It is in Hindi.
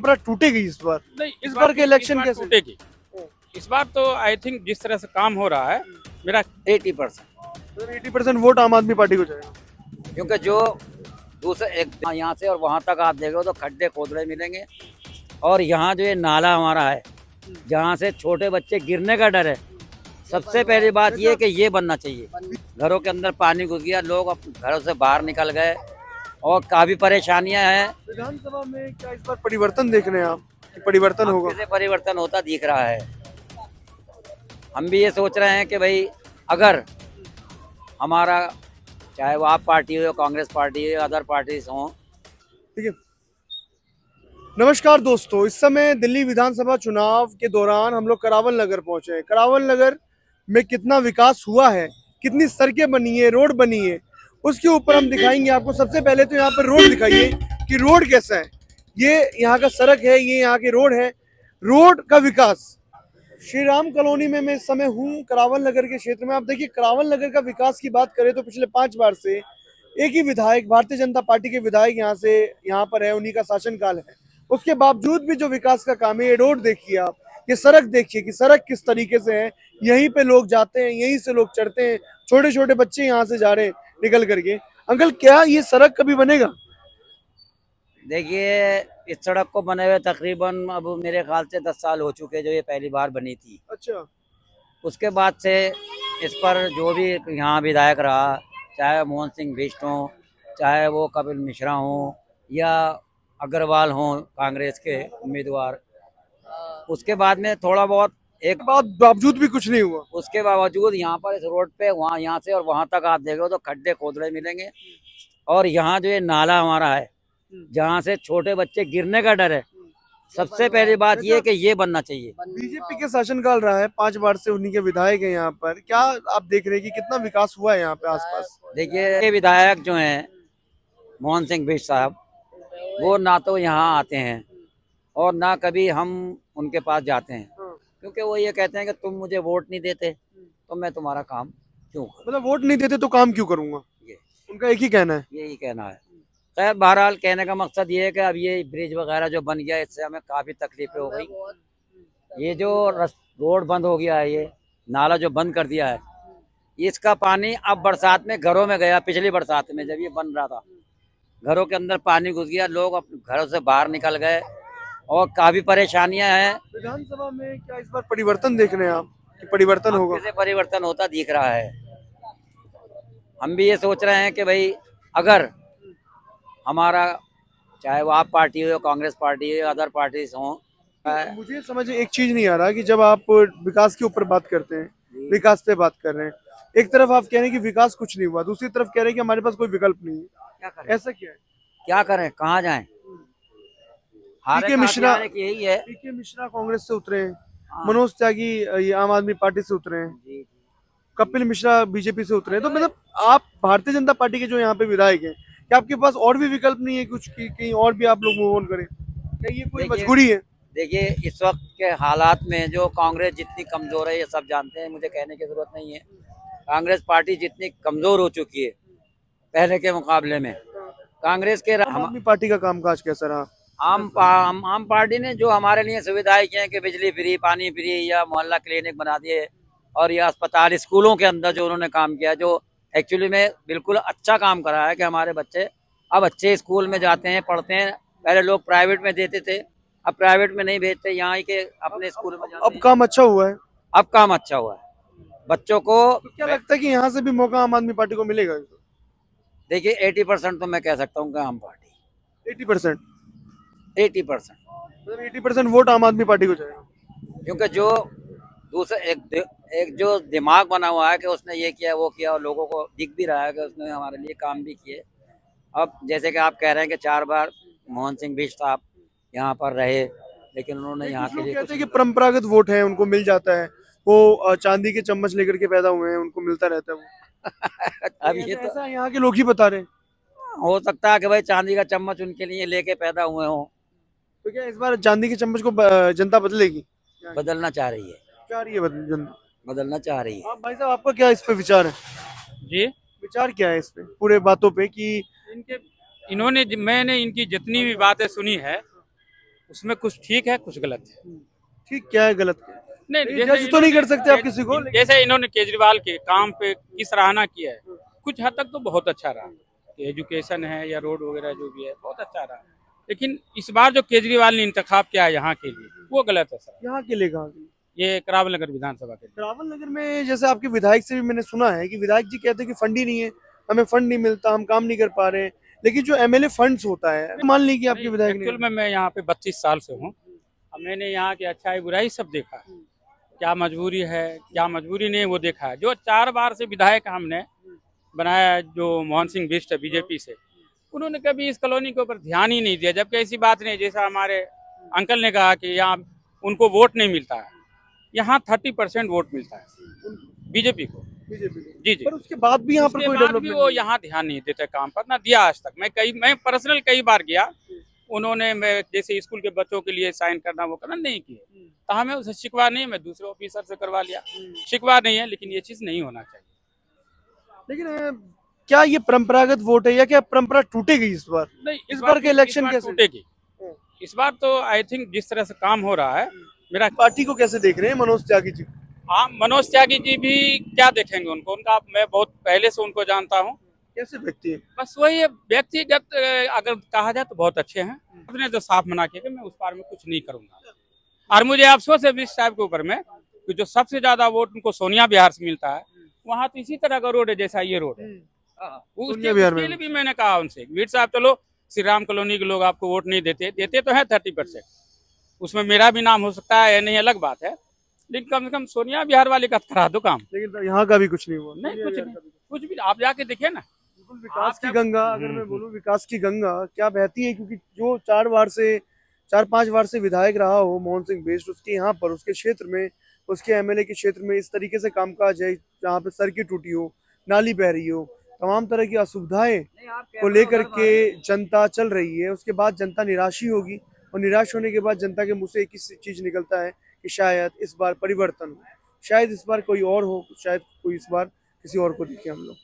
परंपरा टूटेगी इस बार? नहीं, इस बार के इलेक्शन कैसे? टूटेगी। इस बार तो आई थिंक जिस तरह से काम हो रहा है, मेरा 80%, 80% वोट आम आदमी पार्टी को जाएगा। क्योंकि जो दूसरे एक यहाँ से और वहाँ तक आप देखो तो खड्डे खोदड़े मिलेंगे। और यहाँ जो ये नाला हमारा है, जहाँ से छोटे बच्चे गिरने का डर है, सबसे पहली बात ये कि ये बनना चाहिए। घरों के अंदर पानी घुस गया, लोग अपने घरों से बाहर निकल गए और काफी परेशानियां हैं। विधानसभा में क्या इस बार परिवर्तन देख रहे हैं आप कि परिवर्तन अब होगा? कैसे परिवर्तन होता दिख रहा है। हम भी ये सोच रहे हैं कि भाई अगर हमारा, चाहे वो आप पार्टी हो, कांग्रेस पार्टी हो, अदर पार्टीज हों। ठीक है। नमस्कार दोस्तों, इस समय दिल्ली विधानसभा चुनाव के दौरान हम लोग करावल नगर पहुंचे हैं। करावल नगर में कितना विकास हुआ है, कितनी सड़कें बनी है, रोड बनी है, उसके ऊपर हम दिखाएंगे आपको। सबसे पहले तो यहाँ पर रोड दिखाइए कि रोड कैसा है। ये यहाँ का सड़क है, ये यहाँ के रोड है। रोड का विकास, श्री राम कॉलोनी में मैं इस समय हूँ, करावल नगर के क्षेत्र में। आप देखिए, करावल नगर का विकास की बात करें तो पिछले 5 बार से एक ही विधायक, भारतीय जनता पार्टी के विधायक यहाँ पर है, उन्हीं का शासनकाल है। उसके बावजूद भी जो विकास का काम है, ये रोड देखिए आप, ये सड़क देखिए कि सड़क किस तरीके से है। यहीं पे लोग जाते हैं, यहीं से लोग चढ़ते हैं, छोटे छोटे बच्चे यहाँ से जा रहे हैं निकल करके। अंकल, क्या ये सड़क कभी बनेगा? देखिए, इस सड़क को बने हुए तकरीबन अब मेरे ख्याल से 10 साल हो चुके, जो ये पहली बार बनी थी। अच्छा। उसके बाद से इस पर जो भी यहाँ विधायक रहा, चाहे मोहन सिंह बिष्ट हो, चाहे वो कपिल मिश्रा हो या अग्रवाल हो कांग्रेस के उम्मीदवार, उसके बाद में थोड़ा बहुत एक बावजूद भी कुछ नहीं हुआ। उसके बावजूद यहाँ पर इस रोड पे वहाँ यहाँ से और वहाँ तक आप देखो तो खड्डे खोदड़े मिलेंगे। और यहाँ जो ये नाला हमारा है, जहाँ से छोटे बच्चे गिरने का डर है, सबसे पहली बात ये कि ये बनना चाहिए। बीजेपी के शासनकाल रहा है, 5 बार से उन्हीं के विधायक हैं यहाँ पर। क्या आप देख रहे हैं कि कितना विकास हुआ है यहाँ पे आसपास? देखिए, ये विधायक जो हैं मोहन सिंह बिष्ट साहब, वो ना तो यहाँ आते हैं और ना कभी हम उनके पास जाते हैं, क्योंकि वो ये कहते हैं कि तुम मुझे वोट नहीं देते तो मैं तुम्हारा काम क्यों करूं? मतलब वोट नहीं देते तो काम क्यों करूंगा, ये उनका एक ही कहना है। यही कहना है। खैर, बहरहाल कहने का मकसद ये है कि अब ये ब्रिज वगैरह जो बन गया, इससे हमें काफ़ी तकलीफें हो गई। ये जो रोड बंद हो गया है, ये नाला जो बंद कर दिया है, इसका पानी अब बरसात में घरों में गया। पिछली बरसात में जब ये बन रहा था, घरों के अंदर पानी घुस गया, लोग अपने घरों से बाहर निकल गए और काफ़ी परेशानियां हैं। विधानसभा में क्या इस बार परिवर्तन देख रहे हैं आप कि परिवर्तन होगा? कैसे परिवर्तन होता दिख रहा है। हम भी ये सोच रहे हैं कि भाई अगर हमारा, चाहे वो आप पार्टी हो, कांग्रेस पार्टी हो, अदर पार्टीज हों। मुझे समझ एक चीज नहीं आ रहा कि जब आप विकास के ऊपर बात करते हैं, विकास पे बात कर रहे हैं, एक तरफ आप कह रहे हैं कि विकास कुछ नहीं हुआ, दूसरी तरफ कह रहे हैं कि हमारे पास कोई विकल्प नहीं है। क्या करें, ऐसा क्या है? क्या करें, कहाँ जाएं? पीके मिश्रा यही है। पीके मिश्रा कांग्रेस से उतरे हैं, हाँ। मनोज त्यागी ये आम आदमी पार्टी से उतरे हैं, जी। कपिल मिश्रा बीजेपी से उतरे हैं। तो मतलब आप भारतीय जनता पार्टी के जो यहाँ पे विधायक हैं, क्या आपके पास और भी विकल्प नहीं है कुछ कि कहीं और भी आप लोग मूव ऑन करें? क्या ये कोई मजबूरी है? देखिए, इस वक्त के हालात में जो कांग्रेस जितनी कमजोर है, ये सब जानते हैं, मुझे कहने की जरूरत नहीं है। कांग्रेस पार्टी जितनी कमजोर हो चुकी है पहले के मुकाबले में, कांग्रेस के आम आदमी पार्टी का कामकाज कैसा रहा? आम पार्टी ने जो हमारे लिए सुविधाएं की हैं कि बिजली फ्री, पानी फ्री, या मोहल्ला क्लिनिक बना दिए, और ये अस्पताल, स्कूलों के अंदर जो उन्होंने काम किया, जो एक्चुअली में बिल्कुल अच्छा काम करा है कि हमारे बच्चे अब अच्छे स्कूल में जाते हैं, पढ़ते हैं। पहले लोग प्राइवेट में देते थे, अब प्राइवेट में नहीं भेजते, यहाँ ही के अपने स्कूल में जाते अब हैं। काम अच्छा हुआ है। अब काम अच्छा हुआ है बच्चों को। तो क्या लगता है कि यहाँ से भी मौका आम आदमी पार्टी को मिलेगा? देखिए, 80% तो मैं कह सकता हूँ कि आम पार्टी 80%? 80%, मतलब 80% वोट आम आदमी पार्टी को जाएगा। क्योंकि जो दूसरा एक जो दिमाग बना हुआ है कि उसने ये किया वो किया, और लोगों को दिख भी रहा है कि उसने हमारे लिए काम भी किए। अब जैसे कि आप कह रहे हैं कि 4 बार मोहन सिंह बिष्ट साहब यहाँ पर रहे, लेकिन उन्होंने यहाँ के लिए कहते हैं कि परंपरागत वोट है, उनको मिल जाता है। वो चांदी के चम्मच लेकर के पैदा हुए हैं, उनको मिलता रहता है वो। अब ये तो ऐसा यहाँ के लोग ही बता रहे हैं। हो सकता है कि भाई चांदी का चम्मच उनके लिए लेके पैदा हुए हों। तो क्या इस बार चांदी के चम्मच को जनता बदलेगी? बदलना चाह रही है, चाह रही है जनता? बदलना चाह रही है। आप भाई साहब, आपका क्या इस पे विचार है? जी, विचार क्या है इस पे पूरे बातों पे कि मैंने इनकी जितनी भी बातें सुनी है, उसमें कुछ ठीक है, कुछ गलत है। ठीक क्या है, गलत क्या है? नहीं, जज तो नहीं कर सकते आप किसी को, जैसे इन्होंने केजरीवाल के काम पे की सराहना किया है, कुछ हद तक तो बहुत अच्छा रहा। एजुकेशन है या रोड वगैरह जो भी है, बहुत अच्छा रहा। लेकिन इस बार जो केजरीवाल ने इंतखाब किया है यहाँ के लिए, वो गलत है सर। यहाँ के लिए कहाँ के लिए? ये करावल नगर विधानसभा के लिए। करावल नगर में जैसे आपके विधायक से भी मैंने सुना है कि विधायक जी कहते हैं कि फंड ही नहीं है, हमें फंड नहीं मिलता, हम काम नहीं कर पा रहे हैं। लेकिन जो एमएलए फंड्स होता है, मान लीजिए आपके विधायक एक्चुअल ने, में मैं यहाँ पे 32 साल से हूँ। अब मैंने यहाँ की अच्छाई बुराई सब देखा है, क्या मजबूरी है क्या मजबूरी नहीं, वो देखा है। जो 4 बार से विधायक हमने बनाया, जो मोहन सिंह बिष्ट है बीजेपी से, उन्होंने कभी इस कॉलोनी के ऊपर ध्यान ही नहीं दिया। जबकि ऐसी बात नहीं, जैसा हमारे अंकल ने कहा कि यहाँ उनको वोट नहीं मिलता है, यहाँ 30% वोट मिलता है बीजेपी को। बीजेपी जी जी। पर उसके बाद भी यहाँ पर उसके कोई बाद भी डेवलपमेंट वो यहाँ ध्यान नहीं देते काम पर, ना दिया आज तक। मैं पर्सनल कई बार गया, उन्होंने मैं जैसे स्कूल के बच्चों के लिए साइन करना वो करना नहीं किए। तो हमें उसे शिकवा नहीं है, मैं दूसरे ऑफिसर से करवा लिया। शिकवा नहीं है, लेकिन ये चीज नहीं होना चाहिए। लेकिन क्या ये परंपरागत वोट है या क्या परंपरा टूटेगी इस बार? नहीं, इस बार के इलेक्शन इस बार कैसे टूटेगी। इस बार तो आई थिंक जिस तरह से काम हो रहा है, मेरा पार्टी को कैसे देख रहे हैं मनोज त्यागी जी? हाँ, मनोज त्यागी जी भी क्या देखेंगे उनको, उनका मैं बहुत पहले से उनको जानता हूँ। कैसे व्यक्ति है? बस वही है, व्यक्तिगत अगर कहा जाए तो बहुत अच्छे हैं। उसने जो साफ मना किया कि मैं उस बार में कुछ नहीं करूंगा। और मुझे अफसोस है इस टाइप के ऊपर में कि जो सबसे ज्यादा वोट उनको सोनिया बिहार से मिलता है, वहाँ तो इसी तरह का रोड है जैसा ये रोड है। सोनिया बिहार में उसके लिए भी मैंने कहा उनसे, वीर साहब चलो श्री राम कॉलोनी के लोग आपको वोट नहीं देते तो है 30%, उसमें मेरा भी नाम हो सकता है या नहीं अलग बात है, लेकिन कम से कम सोनिया बिहार वाले का करा दो काम। लेकिन यहाँ का भी कुछ नहीं हुआ। नहीं, कुछ भी आप जाके देखिए ना। बिल्कुल विकास की गंगा, अगर मैं बोलूँ विकास की गंगा क्या बहती है, क्योंकि जो 4-5 बार से विधायक रहा हो मोहन सिंह बिष्ट, उसके यहाँ पर उसके क्षेत्र में, उसके एमएलए के क्षेत्र में इस तरीके से कामकाज है जहाँ पे सड़कें टूटी हो, नाली बह रही हो, तमाम तरह की असुविधाएं को लेकर के जनता चल रही है। उसके बाद जनता निराशी होगी और निराश होने के बाद जनता के मुंह से एक ही चीज निकलता है कि शायद इस बार परिवर्तन हो, शायद इस बार कोई और हो, शायद कोई इस बार किसी और को दिखे हम लोग।